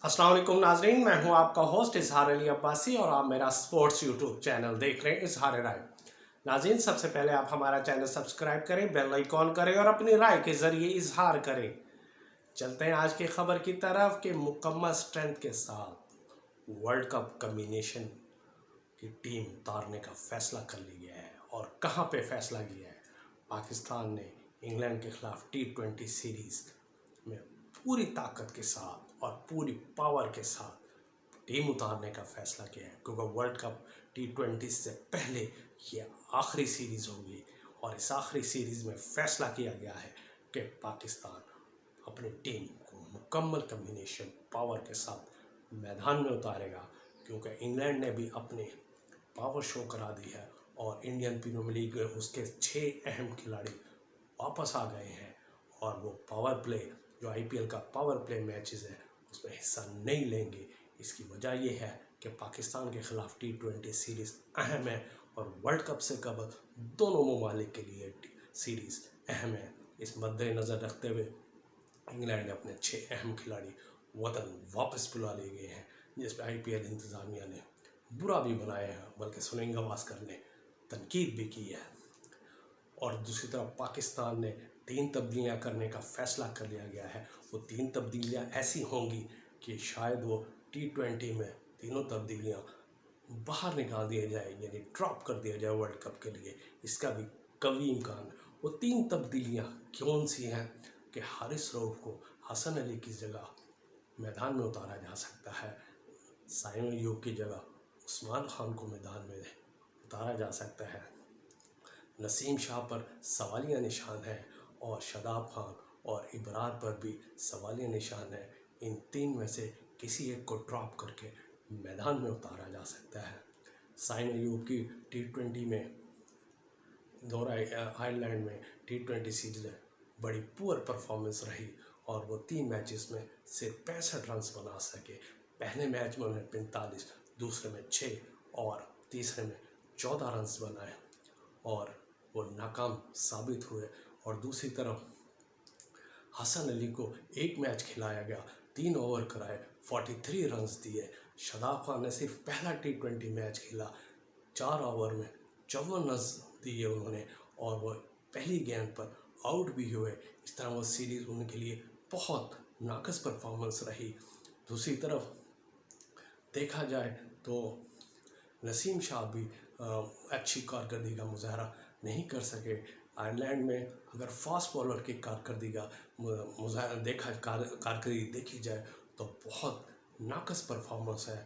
अस्सलाम वालेकुम नाजरीन, मैं हूं आपका होस्ट इजहार अली अब्बासी और आप मेरा स्पोर्ट्स यूट्यूब चैनल देख रहे हैं इजहार राय। नाजरीन, सबसे पहले आप हमारा चैनल सब्सक्राइब करें, बेल आइकॉन करें और अपनी राय के ज़रिए इजहार करें। चलते हैं आज की खबर की तरफ कि मुकम्मल स्ट्रेंथ के साथ वर्ल्ड कप कम्बिनेशन की टीम उतारने का फैसला कर लिया है। और कहां पे फैसला किया है? पाकिस्तान ने इंग्लैंड के खिलाफ T20 सीरीज़ में पूरी ताकत के साथ और पूरी पावर के साथ टीम उतारने का फैसला किया है, क्योंकि वर्ल्ड कप T20 से पहले ये आखिरी सीरीज़ होगी। और इस आखिरी सीरीज़ में फैसला किया गया है कि पाकिस्तान अपनी टीम को मुकम्मल कम्बिनेशन पावर के साथ मैदान में उतारेगा, क्योंकि इंग्लैंड ने भी अपने पावर शो करा दी है और इंडियन प्रीमियर लीग में उसके 6 अहम खिलाड़ी वापस आ गए हैं और वो पावर प्ले जो IPL का पावर प्ले मैचेस है उसमें हिस्सा नहीं लेंगे। इसकी वजह ये है कि पाकिस्तान के खिलाफ T20 सीरीज़ अहम है और वर्ल्ड कप से कबल दोनों ममालिक के लिए सीरीज़ अहम है। इस मद्देनज़र रखते हुए इंग्लैंड ने अपने 6 अहम खिलाड़ी वतन वापस बुला लिए गए हैं, जिस पर IPL इंतज़ामिया ने बुरा भी बनाया है, बल्कि सुनील गावस्कर ने तनकीद भी की है। और दूसरी तरफ पाकिस्तान ने 3 तब्दीलियाँ करने का फ़ैसला कर लिया गया है। वो 3 तब्दीलियाँ ऐसी होंगी कि शायद वो T20 में तीनों तब्दीलियाँ बाहर निकाल दिया जाए, यानी ड्रॉप कर दिया जाए वर्ल्ड कप के लिए। इसका भी कभी इम्कान है। वो 3 तब्दीलियाँ कौन सी हैं कि हारिस रऊफ़ को हसन अली की जगह मैदान में उतारा जा सकता है, साइम अयूब की जगह उस्मान खान को मैदान में उतारा जा सकता है, नसीम शाह पर सवालिया निशान है और शादाब खान और इबरार पर भी सवालिया निशान है। इन 3 में से किसी एक को ड्रॉप करके मैदान में उतारा जा सकता है। साइम अयूब की T20 में दौरा आयरलैंड में T20 सीरीज में बड़ी पुअर परफॉर्मेंस रही और वो 3 मैचेस में सिर्फ 65 रन बना सके। पहले मैच में उन्हें 45, दूसरे में 6 और तीसरे में 14 रन बनाए और वो नाकाम साबित हुए। और दूसरी तरफ हसन अली को एक मैच खिलाया गया, 3 ओवर कराए, 43 रन दिए। शादाब खान ने सिर्फ पहला T20 मैच खेला, 4 ओवर में 54 रन दिए उन्होंने और वो पहली गेंद पर आउट भी हुए। इस तरह वो सीरीज़ उनके लिए बहुत नाकस परफॉर्मेंस रही। दूसरी तरफ देखा जाए तो नसीम शाह भी अच्छी कारकर्दगी का मुजाहरा नहीं कर सके। आयरलैंड में अगर फास्ट बॉलर की कारकर्दगी देखी जाए तो बहुत नाकस परफॉर्मेंस है।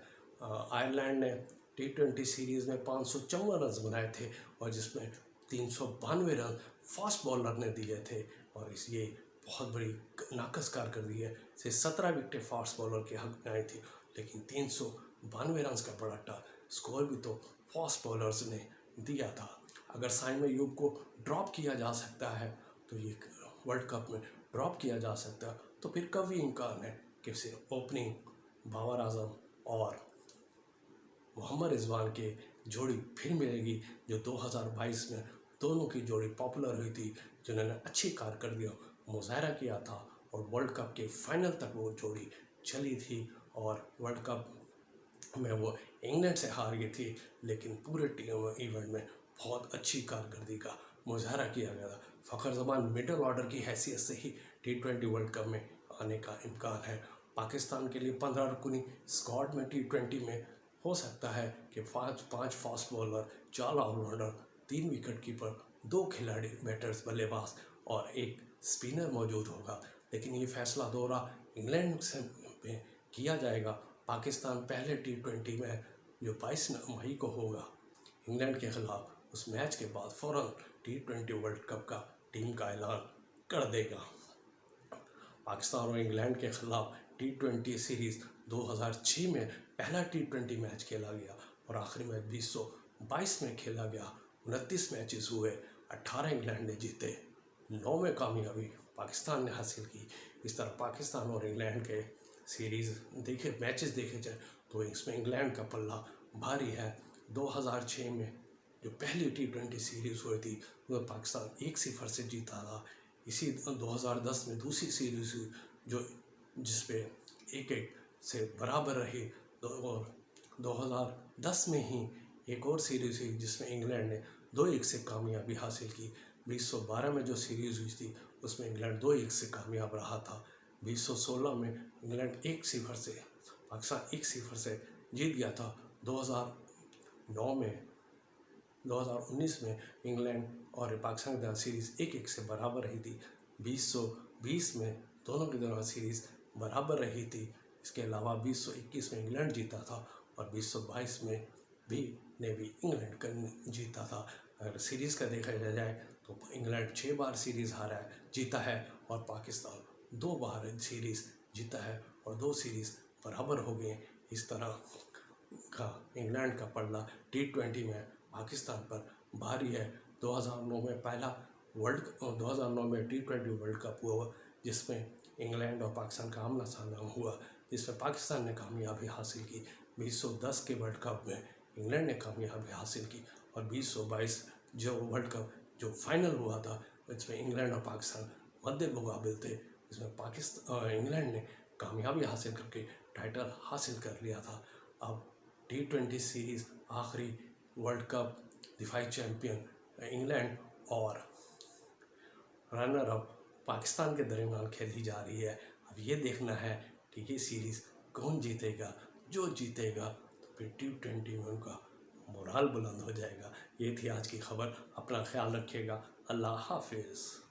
आयरलैंड ने T20 सीरीज़ में 554 रन बनाए थे और जिसमें 392 रन फास्ट बॉलर ने दिए थे और ये बहुत बड़ी नाकस कारकर्दगी है। से 17 विकेटें फास्ट बॉलर के हक में आई थी, लेकिन 392 रन का बड़ा स्कोर भी तो फास्ट बॉलर्स ने दिया था। अगर साइम अयूब को ड्रॉप किया जा सकता है तो ये वर्ल्ड कप में ड्रॉप किया जा सकता है, तो फिर कभी इम्कान है कि सिर्फ ओपनिंग बाबर आजम और मोहम्मद रिजवान के जोड़ी फिर मिलेगी, जो 2022 में दोनों की जोड़ी पॉपुलर हुई थी, जिन्होंने अच्छी कारकर्दगी मुजाहरा किया था और वर्ल्ड कप के फाइनल तक वो जोड़ी चली थी और वर्ल्ड कप में वो इंग्लैंड से हार गई थी, लेकिन पूरे टीम इवेंट में बहुत अच्छी कारकर्दगी का मुजाहरा किया गया था। फ़खर जमान मिडल ऑर्डर की हैसियत से ही T20 वर्ल्ड कप में आने का इम्कान है। पाकिस्तान के लिए 15 रुकनी स्क्वाड में T20 में हो सकता है कि 5 fast bowler, 4 allrounder, 3 wicket keeper, 2 खिलाड़ी बैटर्स बल्लेबाज और 1 स्पिनर मौजूद होगा। लेकिन ये फैसला दौरा इंग्लैंड से में किया जाएगा। पाकिस्तान पहले T20 में जो 22 मई को होगा इंग्लैंड के खिलाफ, उस मैच के बाद फ़ौरन T20 वर्ल्ड कप का टीम का ऐलान कर देगा। पाकिस्तान और इंग्लैंड के खिलाफ T20 सीरीज़ 2006 में पहला T20 मैच खेला गया और आखिरी मैच 2022 में खेला गया। 29 मैचेस हुए, 18 इंग्लैंड ने जीते, 9 में कामयाबी पाकिस्तान ने हासिल की। इस तरह पाकिस्तान और इंग्लैंड के सीरीज़ मैचेस देखे जाए तो इसमें इंग्लैंड का पल्ला भारी है। 2006 में जो पहली T20 सीरीज़ हुई थी वह पाकिस्तान 1-0 से जीता था। इसी 2010 में दूसरी सीरीज़ हुई जिसपे 1-1 से बराबर रही। और 2010 में ही एक और सीरीज़ हुई जिसमें इंग्लैंड ने 2-1 से कामयाबी हासिल की। 2012 में जो सीरीज़ हुई थी उसमें इंग्लैंड 2-1 से कामयाब रहा था। 2016 में इंग्लैंड 1-0 से, पाकिस्तान 1-0 से जीत गया था। 2019 में इंग्लैंड और पाकिस्तान के दौरान सीरीज़ 1-1 से बराबर रही थी। 2020 में दोनों के दौरान सीरीज़ बराबर रही थी। इसके अलावा 2021 में इंग्लैंड जीता था और 2022 में भी इंग्लैंड का जीता था। अगर सीरीज़ का देखा जाए तो इंग्लैंड 6 बार सीरीज़ हारा है, जीता है, और पाकिस्तान 2 बार सीरीज़ जीता है और 2 सीरीज़ बराबर हो गए। इस तरह का इंग्लैंड का पलड़ा T20 में पाकिस्तान पर भारी है। 2009 में T20 वर्ल्ड कप हुआ जिसमें इंग्लैंड और पाकिस्तान का आमना सामना हुआ, जिसमें पाकिस्तान ने कामयाबी हासिल की। 2010 के वर्ल्ड कप में इंग्लैंड ने कामयाबी हासिल की और 2022 जो वर्ल्ड कप जो फाइनल हुआ था इसमें इंग्लैंड और पाकिस्तान मध्य मुकाबले थे। इसमें इंग्लैंड ने कामयाबी हासिल करके टाइटल हासिल कर लिया था। अब T20 सीरीज़ आखिरी वर्ल्ड कप दिफाई चैम्पियन इंग्लैंड और रनर अप पाकिस्तान के दरमियान खेली जा रही है। अब ये देखना है कि ये सीरीज़ कौन जीतेगा। जो जीतेगा तो फिर T20 में उनका मोराल बुलंद हो जाएगा। ये थी आज की खबर। अपना ख्याल रखिएगा। अल्लाह हाफिज़।